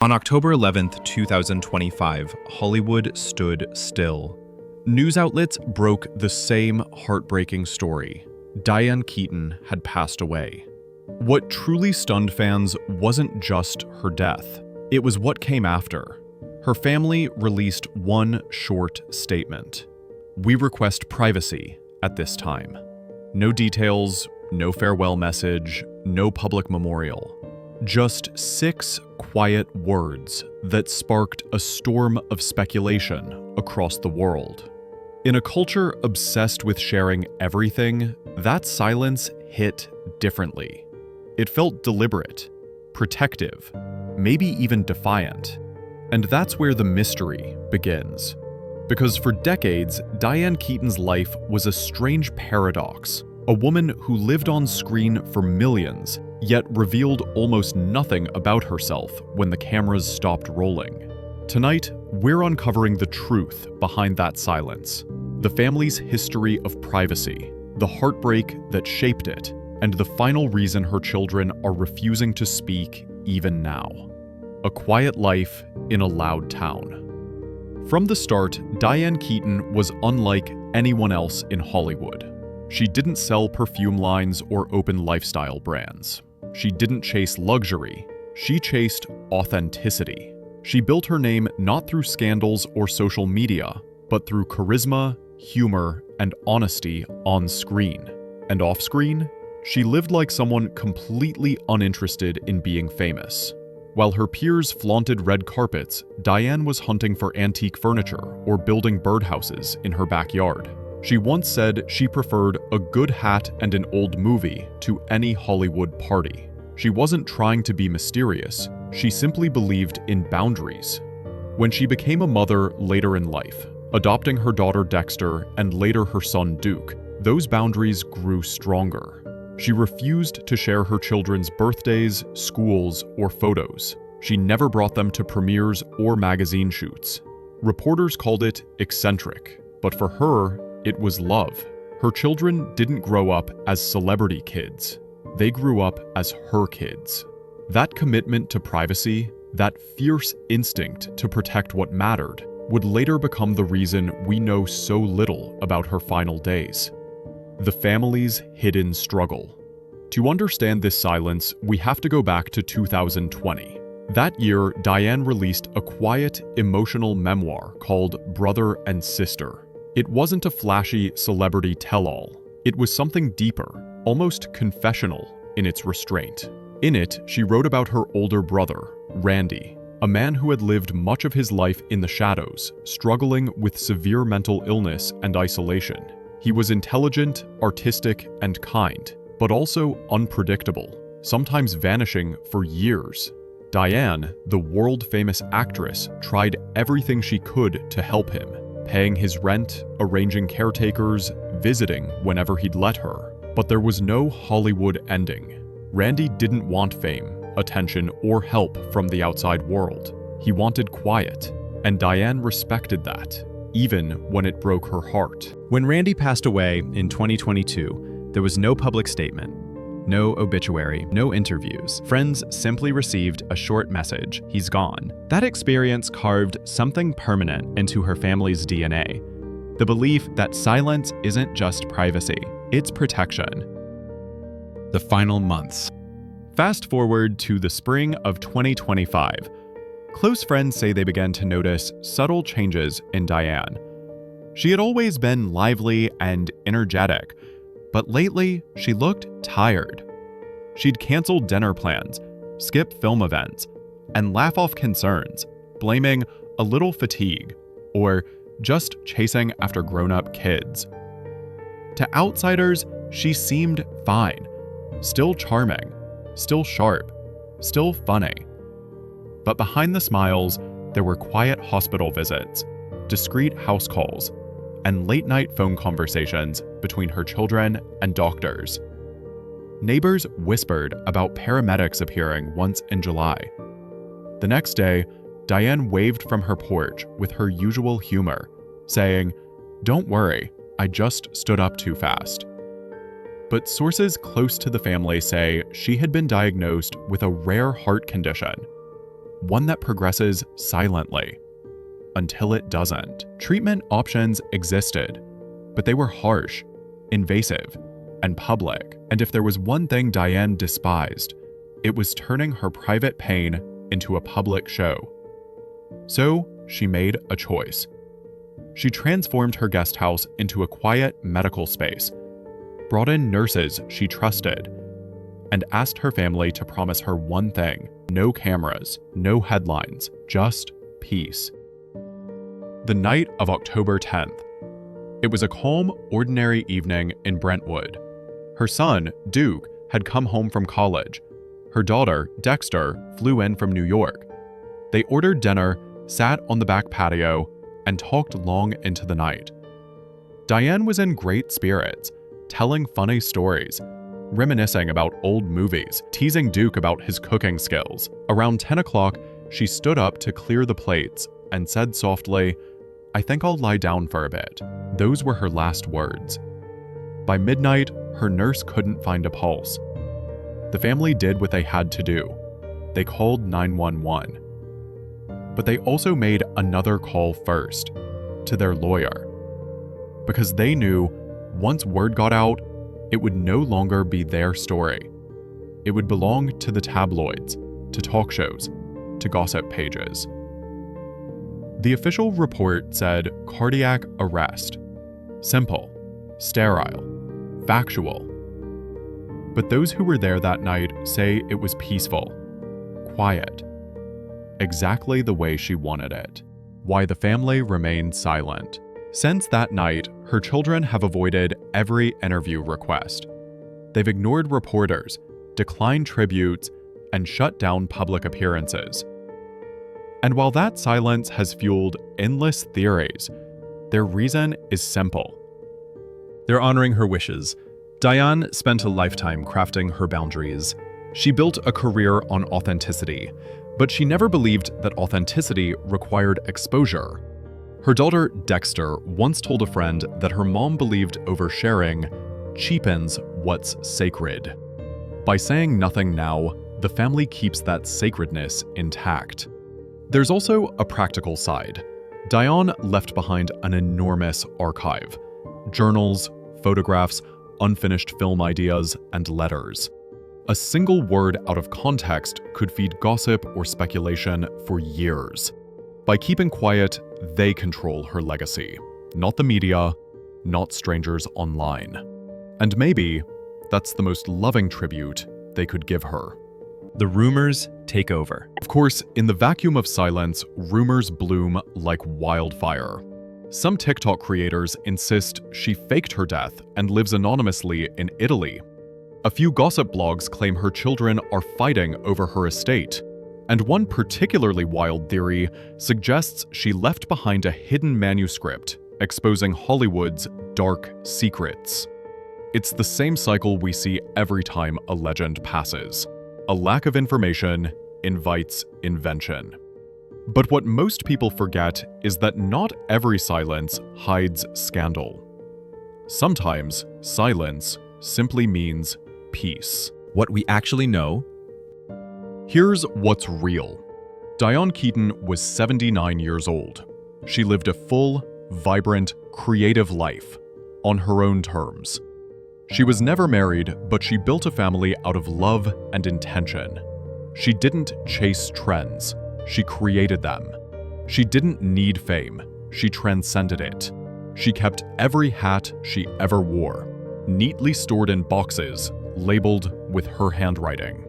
On October 11th, 2025, Hollywood stood still. News outlets broke the same heartbreaking story. Diane Keaton had passed away. What truly stunned fans wasn't just her death, it was what came after. Her family released one short statement. "We request privacy at this time." No details, no farewell message, no public memorial. Just 6 quiet words that sparked a storm of speculation across the world. In a culture obsessed with sharing everything, that silence hit differently. It felt deliberate, protective, maybe even defiant. And that's where the mystery begins. Because for decades, Diane Keaton's life was a strange paradox. A woman who lived on screen for millions, yet revealed almost nothing about herself when the cameras stopped rolling. Tonight, we're uncovering the truth behind that silence, the family's history of privacy, the heartbreak that shaped it, and the final reason her children are refusing to speak even now. A quiet life in a loud town. From the start, Diane Keaton was unlike anyone else in Hollywood. She didn't sell perfume lines or open lifestyle brands. She didn't chase luxury. She chased authenticity. She built her name not through scandals or social media, but through charisma, humor, and honesty on screen. And off screen, she lived like someone completely uninterested in being famous. While her peers flaunted red carpets, Diane was hunting for antique furniture or building birdhouses in her backyard. She once said she preferred a good hat and an old movie to any Hollywood party. She wasn't trying to be mysterious, she simply believed in boundaries. When she became a mother later in life, adopting her daughter Dexter and later her son Duke, those boundaries grew stronger. She refused to share her children's birthdays, schools, or photos. She never brought them to premieres or magazine shoots. Reporters called it eccentric, but for her, it was love. Her children didn't grow up as celebrity kids. They grew up as her kids. That commitment to privacy, that fierce instinct to protect what mattered, would later become the reason we know so little about her final days. The family's hidden struggle. To understand this silence, we have to go back to 2020. That year, Diane released a quiet, emotional memoir called Brother and Sister. It wasn't a flashy celebrity tell-all. It was something deeper, almost confessional in its restraint. In it, she wrote about her older brother, Randy, a man who had lived much of his life in the shadows, struggling with severe mental illness and isolation. He was intelligent, artistic, and kind, but also unpredictable, sometimes vanishing for years. Diane, the world-famous actress, tried everything she could to help him, paying his rent, arranging caretakers, visiting whenever he'd let her. But there was no Hollywood ending. Randy didn't want fame, attention, or help from the outside world. He wanted quiet, and Diane respected that, even when it broke her heart. When Randy passed away in 2022, there was no public statement, no obituary, no interviews. Friends simply received a short message, "He's gone." That experience carved something permanent into her family's DNA. The belief that silence isn't just privacy, it's protection. The final months. Fast forward to the spring of 2025. Close friends say they began to notice subtle changes in Diane. She had always been lively and energetic, but lately she looked tired. She'd canceled dinner plans, skip film events, and laugh off concerns, blaming a little fatigue or just chasing after grown-up kids. To outsiders, she seemed fine, still charming, still sharp, still funny. But behind the smiles, there were quiet hospital visits, discreet house calls, and late-night phone conversations between her children and doctors. Neighbors whispered about paramedics appearing once in July. The next day, Diane waved from her porch with her usual humor, saying, "Don't worry, I just stood up too fast." But sources close to the family say she had been diagnosed with a rare heart condition. one that progresses silently. Until it doesn't. Treatment options existed, but they were harsh, invasive, and public. And if there was one thing Diane despised, it was turning her private pain into a public show. So she made a choice. She transformed her guest house into a quiet medical space, brought in nurses she trusted, and asked her family to promise her one thing: no cameras, no headlines, just peace. The night of October 10th. It was a calm, ordinary evening in Brentwood. Her son, Duke, had come home from college. Her daughter, Dexter, flew in from New York. They ordered dinner, sat on the back patio, and talked long into the night. Diane was in great spirits, telling funny stories, reminiscing about old movies, teasing Duke about his cooking skills. Around 10 o'clock, she stood up to clear the plates and said softly, "I think I'll lie down for a bit." Those were her last words. By midnight, her nurse couldn't find a pulse. The family did what they had to do. They called 911. But they also made another call first, to their lawyer. Because they knew, once word got out, it would no longer be their story. It would belong to the tabloids, to talk shows, to gossip pages. The official report said cardiac arrest. Simple, sterile, factual. But those who were there that night say it was peaceful, quiet, exactly the way she wanted it. Why the family remained silent. Since that night, her children have avoided every interview request. They've ignored reporters, declined tributes, and shut down public appearances. And while that silence has fueled endless theories, their reason is simple. They're honoring her wishes. Diane spent a lifetime crafting her boundaries. She built a career on authenticity, but she never believed that authenticity required exposure. Her daughter, Dexter, once told a friend that her mom believed oversharing cheapens what's sacred. By saying nothing now, the family keeps that sacredness intact. There's also a practical side. Diane left behind an enormous archive: journals, photographs, unfinished film ideas, and letters. A single word out of context could feed gossip or speculation for years. By keeping quiet, they control her legacy, not the media, not strangers online. And maybe that's the most loving tribute they could give her. The rumors take over. Of course, in the vacuum of silence, rumors bloom like wildfire. Some TikTok creators insist she faked her death and lives anonymously in Italy. A few gossip blogs claim her children are fighting over her estate. And one particularly wild theory suggests she left behind a hidden manuscript exposing Hollywood's dark secrets. It's the same cycle we see every time a legend passes. A lack of information invites invention. But what most people forget is that not every silence hides scandal. Sometimes silence simply means peace. What we actually know. Here's what's real. Diane Keaton was 79 years old. She lived a full, vibrant, creative life on her own terms. She was never married, but she built a family out of love and intention. She didn't chase trends. She created them. She didn't need fame. She transcended it. She kept every hat she ever wore, neatly stored in boxes, labeled with her handwriting.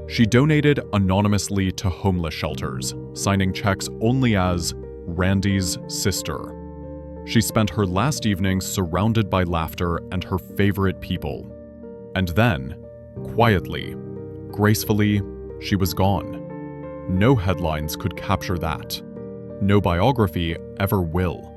She donated anonymously to homeless shelters, signing checks only as Randy's sister. She spent her last evening surrounded by laughter and her favorite people. And then, quietly, gracefully, she was gone. No headlines could capture that. No biography ever will.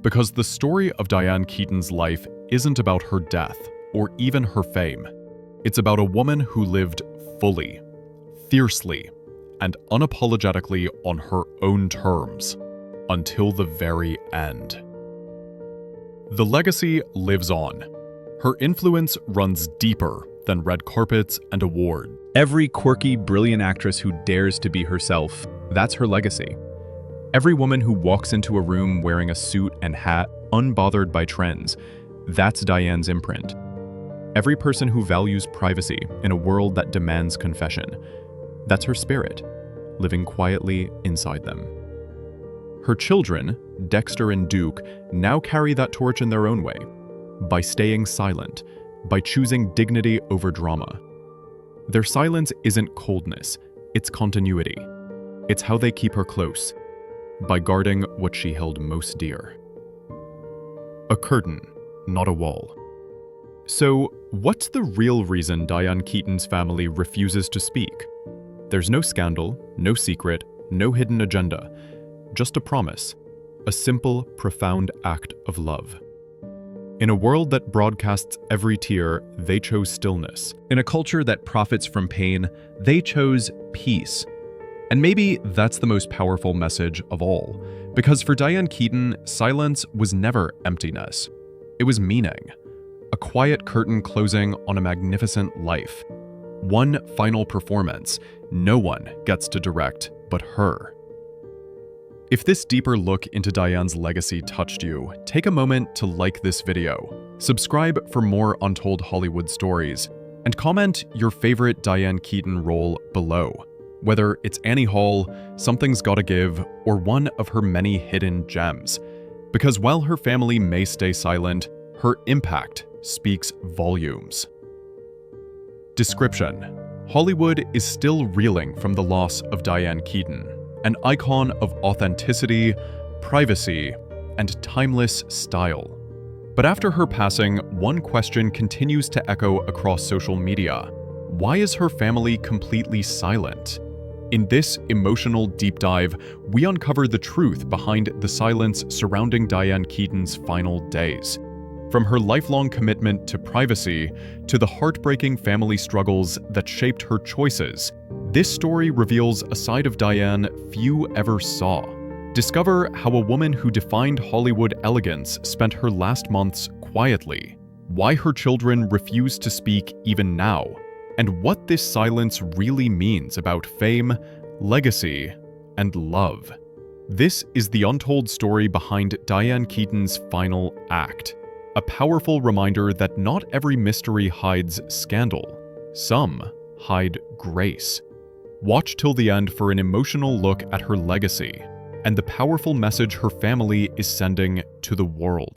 Because the story of Diane Keaton's life isn't about her death or even her fame. It's about a woman who lived fully, fiercely, and unapologetically on her own terms, until the very end. The legacy lives on. Her influence runs deeper than red carpets and awards. Every quirky, brilliant actress who dares to be herself, that's her legacy. Every woman who walks into a room wearing a suit and hat, unbothered by trends, that's Diane's imprint. Every person who values privacy in a world that demands confession, that's her spirit, living quietly inside them. Her children, Dexter and Duke, now carry that torch in their own way, by staying silent, by choosing dignity over drama. Their silence isn't coldness, it's continuity. It's how they keep her close, by guarding what she held most dear. A curtain, not a wall. So, what's the real reason Diane Keaton's family refuses to speak? There's no scandal, no secret, no hidden agenda, just a promise, a simple, profound act of love. In a world that broadcasts every tear, they chose stillness. In a culture that profits from pain, they chose peace. And maybe that's the most powerful message of all, because for Diane Keaton, silence was never emptiness. It was meaning. A quiet curtain closing on a magnificent life. One final performance no one gets to direct but her. If this deeper look into Diane's legacy touched you, take a moment to like this video, subscribe for more untold Hollywood stories, and comment your favorite Diane Keaton role below. Whether it's Annie Hall, Something's Gotta Give, or one of her many hidden gems. Because while her family may stay silent, her impact speaks volumes. Description: Hollywood is still reeling from the loss of Diane Keaton, an icon of authenticity, privacy, and timeless style. But after her passing, one question continues to echo across social media. Why is her family completely silent? In this emotional deep dive, we uncover the truth behind the silence surrounding Diane Keaton's final days. From her lifelong commitment to privacy to the heartbreaking family struggles that shaped her choices, this story reveals a side of Diane few ever saw. Discover how a woman who defined Hollywood elegance spent her last months quietly, why her children refuse to speak even now, and what this silence really means about fame, legacy, and love. This is the untold story behind Diane Keaton's final act. A powerful reminder that not every mystery hides scandal. Some hide grace. Watch till the end for an emotional look at her legacy and the powerful message her family is sending to the world.